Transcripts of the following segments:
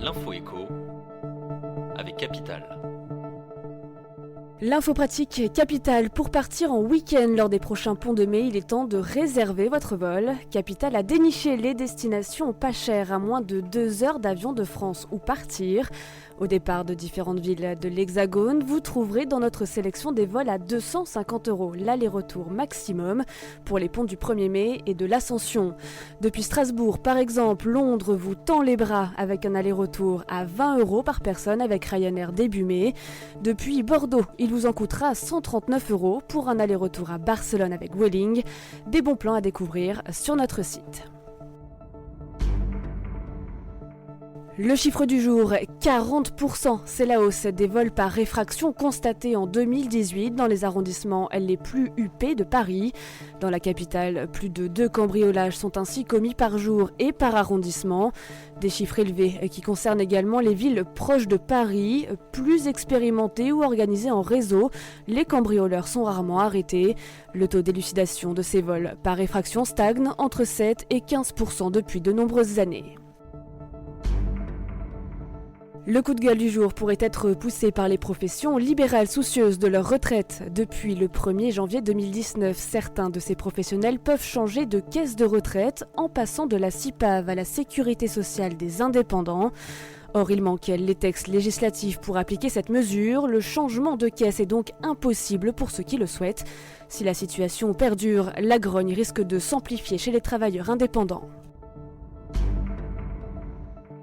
L'info écho avec Capital. L'info pratique Capital. Pour partir en week-end lors des prochains ponts de mai, il est temps de réserver votre vol. Capital a déniché les destinations pas chères à moins de 2 heures d'avion de France où partir. Au départ de différentes villes de l'Hexagone, vous trouverez dans notre sélection des vols à 250 € l'aller-retour maximum pour les ponts du 1er mai et de l'Ascension. Depuis Strasbourg, par exemple, Londres vous tend les bras avec un aller-retour à 20 € par personne avec Ryanair début mai. Depuis Bordeaux, il vous en coûtera 139 € pour un aller-retour à Barcelone avec Vueling. Des bons plans à découvrir sur notre site. Le chiffre du jour, 40%, c'est la hausse des vols par réfraction constatée en 2018 dans les arrondissements les plus huppés de Paris. Dans la capitale, plus de 2 cambriolages sont ainsi commis par jour et par arrondissement. Des chiffres élevés qui concernent également les villes proches de Paris, plus expérimentées ou organisées en réseau. Les cambrioleurs sont rarement arrêtés. Le taux d'élucidation de ces vols par réfraction stagne entre 7 et 15% depuis de nombreuses années. Le coup de gueule du jour pourrait être poussé par les professions libérales soucieuses de leur retraite. Depuis le 1er janvier 2019, certains de ces professionnels peuvent changer de caisse de retraite en passant de la CIPAV à la Sécurité sociale des indépendants. Or, il manque les textes législatifs pour appliquer cette mesure. Le changement de caisse est donc impossible pour ceux qui le souhaitent. Si la situation perdure, la grogne risque de s'amplifier chez les travailleurs indépendants.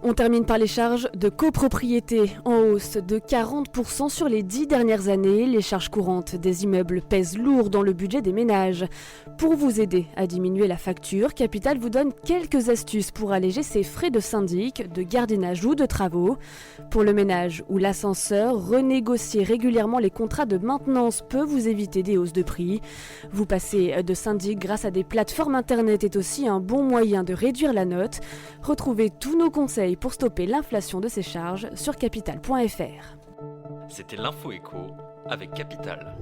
On termine par les charges de copropriété, en hausse de 40% sur les 10 dernières années. Les charges courantes des immeubles pèsent lourd dans le budget des ménages. Pour vous aider à diminuer la facture, Capital vous donne quelques astuces pour alléger ses frais de syndic, de gardiennage ou de travaux. Pour le ménage ou l'ascenseur, renégocier régulièrement les contrats de maintenance peut vous éviter des hausses de prix. Vous passer de syndic grâce à des plateformes internet est aussi un bon moyen de réduire la note. Retrouvez tous nos conseils pour stopper l'inflation de ces charges sur capital.fr. C'était l'info écho avec Capital.